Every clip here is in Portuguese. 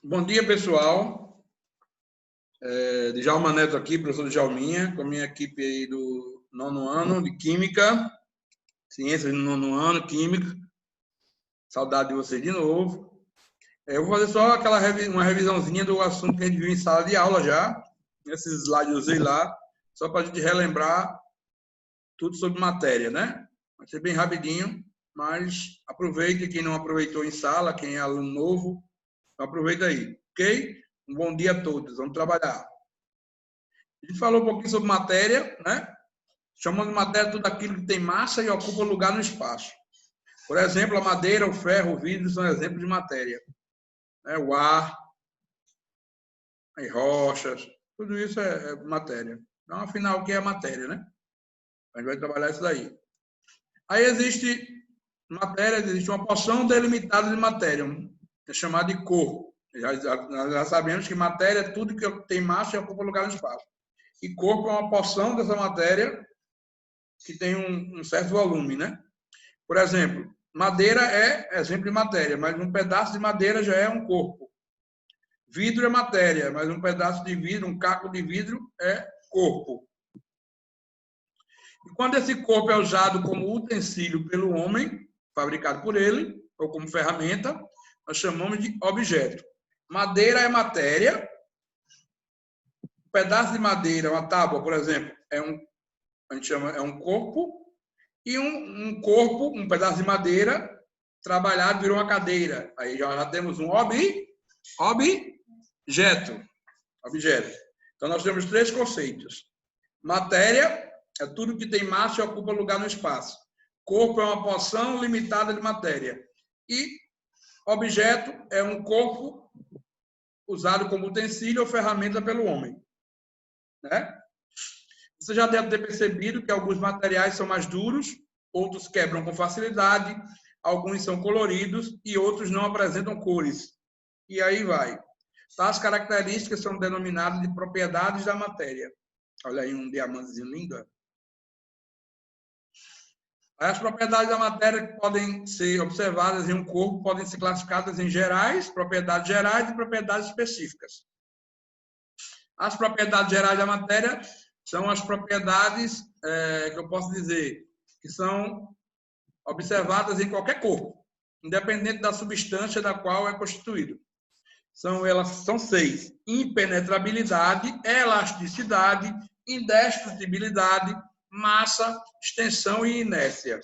Bom dia, pessoal. Djalma Neto aqui, professor Djalminha, com a minha equipe aí do 9º ano de Química, Ciências do 9º ano, Química. Saudade de vocês de novo. Eu vou fazer só uma revisãozinha do assunto que a gente viu em sala de aula já. Esses slides eu usei lá, só para a gente relembrar tudo sobre matéria, né? Vai ser bem rapidinho, mas aproveite quem não aproveitou em sala, quem é aluno novo, aproveita aí, ok? Um bom dia a todos, vamos trabalhar. A gente falou um pouquinho sobre matéria, né? Chamamos de matéria tudo aquilo que tem massa e ocupa lugar no espaço. Por exemplo, a madeira, o ferro, o vidro são exemplos de matéria. O ar, as rochas, tudo isso é matéria. Então, afinal, o que é matéria, né? A gente vai trabalhar isso daí. Aí existe uma porção delimitada de matéria, é chamada de corpo. Nós já sabemos que matéria é tudo que tem massa e ocupa lugar no espaço. E corpo é uma porção dessa matéria que tem um certo volume, né? Por exemplo, madeira é exemplo de matéria, mas um pedaço de madeira já é um corpo. Vidro é matéria, mas um pedaço de vidro, um caco de vidro é corpo. E quando esse corpo é usado como utensílio pelo homem, fabricado por ele, ou como ferramenta, nós chamamos de objeto. Madeira é matéria. Um pedaço de madeira, uma tábua, por exemplo, a gente chama, é um corpo. E um corpo, um pedaço de madeira, trabalhado, virou uma cadeira. Aí já temos um objeto. Então, nós temos 3 conceitos. Matéria é tudo que tem massa e ocupa lugar no espaço. Corpo é uma porção limitada de matéria. E objeto é um corpo usado como utensílio ou ferramenta pelo homem. Né? Você já deve ter percebido que alguns materiais são mais duros, outros quebram com facilidade, alguns são coloridos e outros não apresentam cores. E aí vai. Tais características são denominadas de propriedades da matéria. Olha aí um diamantezinho lindo. As propriedades da matéria que podem ser observadas em um corpo podem ser classificadas em gerais, propriedades gerais e propriedades específicas. As propriedades gerais da matéria são as propriedades que eu posso dizer que são observadas em qualquer corpo, independente da substância da qual é constituído. Elas são 6. Impenetrabilidade, elasticidade, indestrutibilidade, massa, extensão e inércia.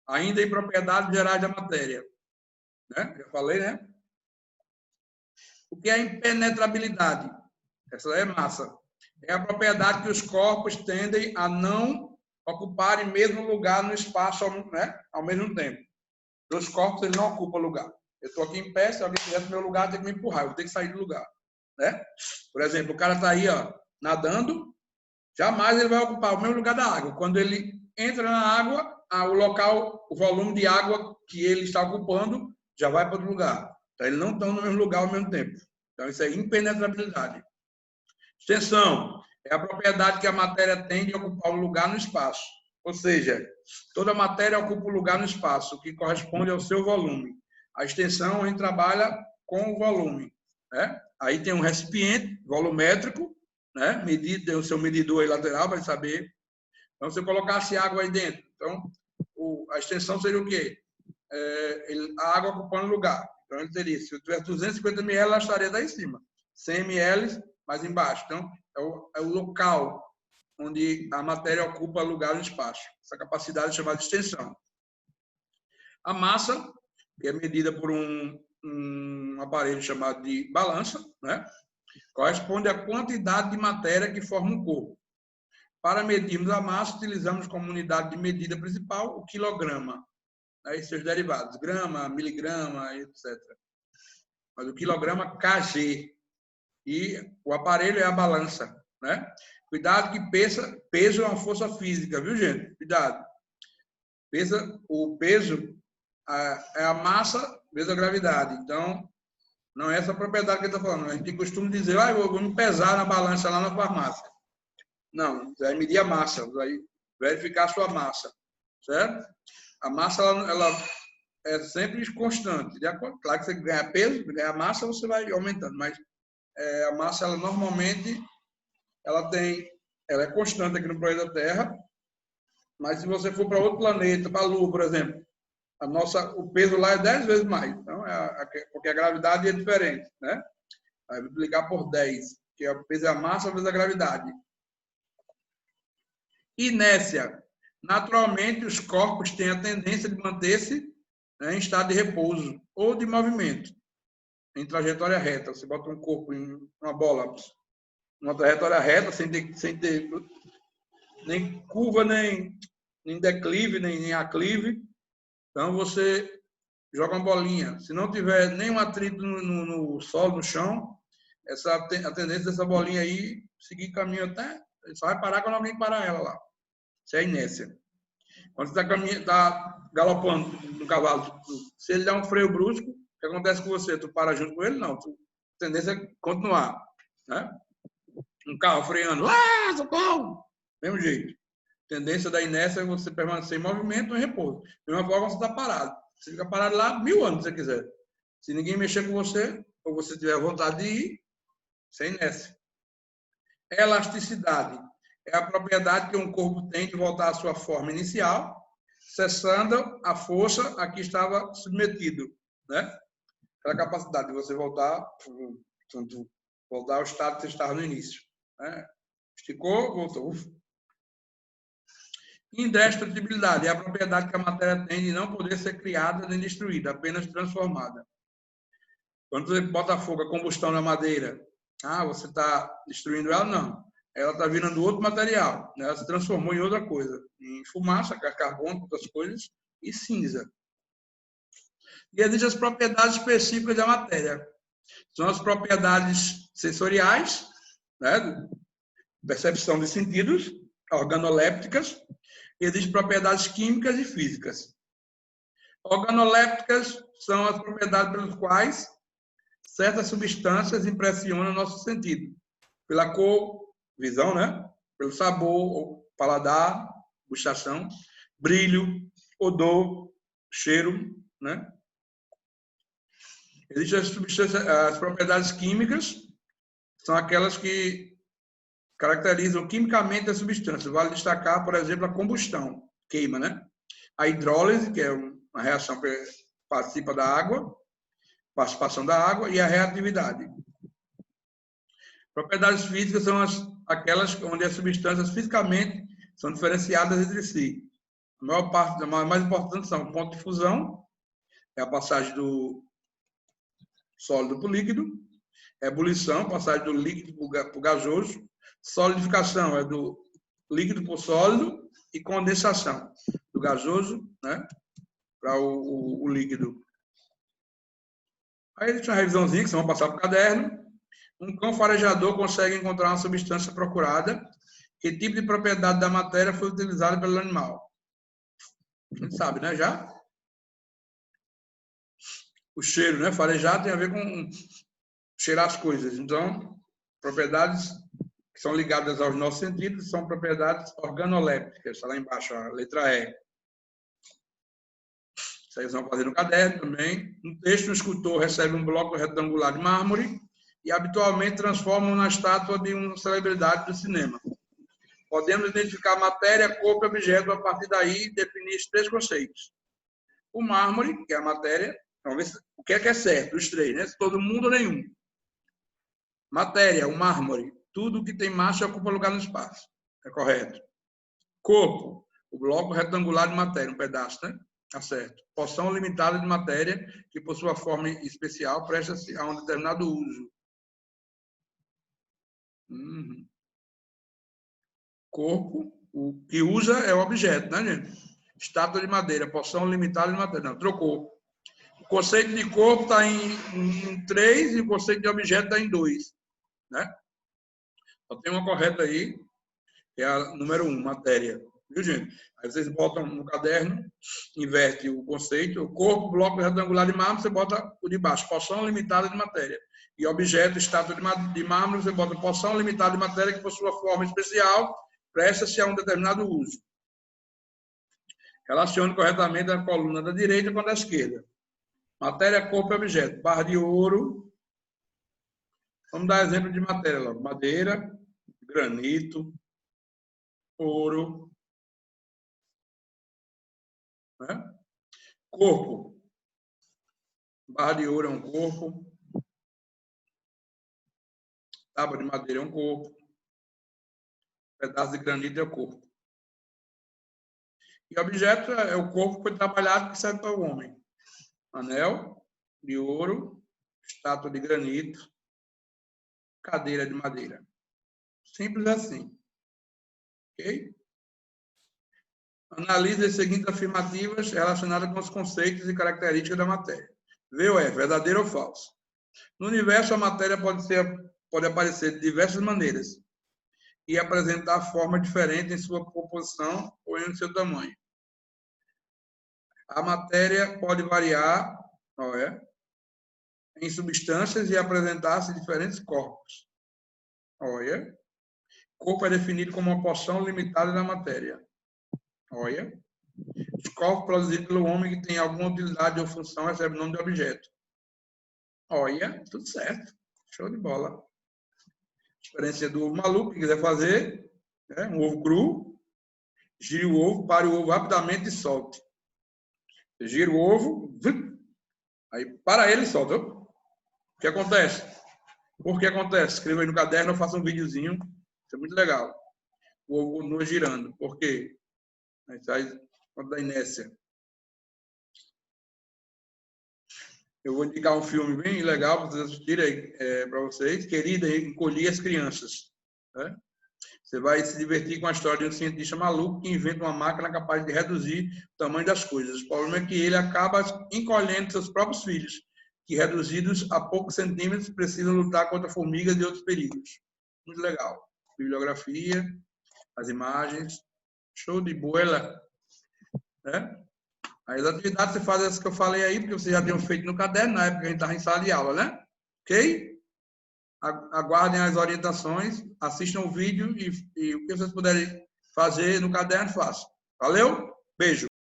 Ainda em propriedades gerais da matéria. Né? Já falei, né? O que é impenetrabilidade? Essa é massa. É a propriedade que os corpos tendem a não ocuparem mesmo lugar no espaço, né? Ao mesmo tempo. Os corpos eles não ocupam lugar. Eu estou aqui em pé, se alguém estiver no meu lugar, tem que me empurrar, eu vou ter que sair do lugar. Né? Por exemplo, o cara está aí nadando, jamais ele vai ocupar o mesmo lugar da água. Quando ele entra na água, o volume de água que ele está ocupando já vai para outro lugar. Então, eles não estão no mesmo lugar ao mesmo tempo. Então, isso é impenetrabilidade. Extensão é a propriedade que a matéria tem de ocupar um lugar no espaço. Ou seja, toda matéria ocupa um lugar no espaço, que corresponde ao seu volume. A extensão, a gente trabalha com o volume. Né? Aí tem um recipiente volumétrico, né? Tem o seu medidor aí lateral para saber. Então, se eu colocasse água aí dentro, então a extensão seria o quê? A água ocupando lugar. Então, ele teria, se eu tivesse 250 ml, ela estaria daí em cima. 100 ml mais embaixo. Então, é o local onde a matéria ocupa lugar no espaço. Essa capacidade é chamada de extensão. A massa, que é medida por um aparelho chamado de balança, né? Corresponde à quantidade de matéria que forma um corpo. Para medirmos a massa, utilizamos como unidade de medida principal o quilograma, né? E seus derivados, grama, miligrama, etc. Mas o quilograma kg. E o aparelho é a balança, né? Cuidado que peso é uma força física, viu, gente? Cuidado. O peso é a massa vezes a gravidade. Então, não é essa propriedade que ele está falando. A gente tem costume dizer, eu vou me pesar na balança lá na farmácia. Não, você vai medir a massa, vai verificar a sua massa, certo? A massa, é sempre constante. Claro que você ganha peso, ganha massa, você vai aumentando, mas a massa, ela normalmente, ela é constante aqui no planeta Terra, mas se você for para outro planeta, para a Lua, por exemplo, o peso lá é 10 vezes mais. Então, porque a gravidade é diferente, né? Vai multiplicar por 10, que é o peso e a massa vezes a gravidade. Inércia. Naturalmente, os corpos têm a tendência de manter-se, né, em estado de repouso ou de movimento, em trajetória reta. Você bota um corpo em uma bola, uma trajetória reta, sem ter nem curva, nem declive, nem aclive. Então, você joga uma bolinha. Se não tiver nenhum atrito no solo, no chão, a tendência dessa bolinha aí seguir caminho até... Só vai parar quando alguém parar ela lá. Isso é inércia. Quando você está galopando no cavalo, se ele dá um freio brusco, o que acontece com você? Tu para junto com ele? Não. A tendência é continuar. Né? Um carro freando. Socorro! Mesmo jeito. A tendência da inércia é você permanecer em movimento ou em repouso. De uma forma, você está parado. Você fica parado lá 1000 anos, se você quiser. Se ninguém mexer com você, ou você tiver vontade de ir, sem inércia. Elasticidade é a propriedade que um corpo tem de voltar à sua forma inicial, cessando a força a que estava submetido, né? Aquela capacidade de você voltar ao estado que você estava no início, né? Esticou, voltou. Indestrutibilidade é a propriedade que a matéria tem de não poder ser criada nem destruída, apenas transformada. Quando você bota fogo, a combustão na madeira, você está destruindo ela? Não. Ela está virando outro material. Né? Ela se transformou em outra coisa. Em fumaça, carbono, outras coisas, e cinza. E existem as propriedades específicas da matéria. São as propriedades sensoriais, né? Percepção de sentidos, organolépticas, e existem propriedades químicas e físicas. Organolépticas são as propriedades pelas quais certas substâncias impressionam nosso sentido. Pela cor, visão, né? Pelo sabor, paladar, gustação, brilho, odor, cheiro, né? Existem as propriedades químicas, são aquelas que caracterizam quimicamente a substância. Vale destacar, por exemplo, a combustão, queima, né? A hidrólise, que é uma reação que participa da água, participação da água, e a reatividade. Propriedades físicas são aquelas onde as substâncias fisicamente são diferenciadas entre si. A maior parte, a mais importante são o ponto de fusão, é a passagem do sólido para o líquido, ebulição, passagem do líquido para o gasoso, solidificação é do líquido para o sólido e condensação do gasoso, né, para o líquido. Aí existe uma revisãozinha que vocês vão passar para o caderno. Um cão farejador consegue encontrar uma substância procurada. Que tipo de propriedade da matéria foi utilizada pelo animal? A gente sabe, né? Já? O cheiro, né? Farejar tem a ver com cheirar as coisas. Então, propriedades que são ligadas aos nossos sentidos são propriedades organolépticas. Está lá embaixo, a letra E. Isso aí vocês vão fazer no caderno também. No texto, o escultor recebe um bloco retangular de mármore e habitualmente transforma-o na estátua de uma celebridade do cinema. Podemos identificar matéria, corpo e objeto a partir daí definir esses 3 conceitos. O mármore, que é a matéria, vamos ver o que é certo, os 3, né? Se todo mundo ou nenhum. Matéria, o mármore, tudo que tem massa ocupa lugar no espaço. É correto. Corpo, o bloco retangular de matéria, um pedaço, né? Tá certo. Porção limitada de matéria que, por sua forma especial, presta-se a um determinado uso. Corpo, o que usa é o objeto, né, gente? Estátua de madeira, porção limitada de matéria. Não, trocou. O conceito de corpo está em 3 e o conceito de objeto está em 2. Né? Só tem uma correta aí, que é a número 1, matéria. Viu, gente? Aí vocês botam no caderno, inverte o conceito, o corpo, bloco retangular de mármore, você bota o de baixo, porção limitada de matéria. E objeto, estátua de mármore, você bota porção limitada de matéria que, por sua forma especial, presta-se a um determinado uso. Relacione corretamente a coluna da direita com a da esquerda. Matéria, corpo e objeto. Barra de ouro. Vamos dar exemplo de matéria logo. Madeira, granito, ouro. Né? Corpo. Barra de ouro é um corpo. Tábua de madeira é um corpo. Pedaço de granito é o corpo. E objeto é o corpo que foi trabalhado que serve para o homem. Anel de ouro, estátua de granito, cadeira de madeira. Simples assim. Ok? Analise as seguintes afirmativas relacionadas com os conceitos e características da matéria. V ou F, verdadeiro ou falso? No universo, a matéria pode aparecer de diversas maneiras e apresentar formas diferentes em sua composição ou em seu tamanho. A matéria pode variar em substâncias e apresentar-se diferentes corpos. Olha. Corpo é definido como uma porção limitada da matéria. Olha. Os corpos produzidos pelo homem que tem alguma utilidade ou função recebem o nome de objeto. Olha, tudo certo. Show de bola. Diferença do ovo maluco, que quiser fazer, né? Um ovo cru, gire o ovo, pare o ovo rapidamente e solte. Gira o ovo, aí para ele e solta. O que acontece? Por que acontece? Escreva aí no caderno, eu faço um videozinho. Isso é muito legal. O ovo continua girando. Por quê? Aí sai da inércia. Eu vou indicar um filme bem legal para vocês assistirem para vocês. Querida, Encolhi as Crianças. Né? Você vai se divertir com a história de um cientista maluco que inventa uma máquina capaz de reduzir o tamanho das coisas. O problema é que ele acaba encolhendo seus próprios filhos, que reduzidos a poucos centímetros precisam lutar contra formigas e outros perigos. Muito legal. Bibliografia, as imagens. Show de bola. Né? As atividades você faz essas que eu falei aí, porque vocês já tinham feito no caderno, na época que a gente estava em sala de aula, né? Ok? Aguardem as orientações, assistam o vídeo e o que vocês puderem fazer no caderno, façam. Valeu? Beijo!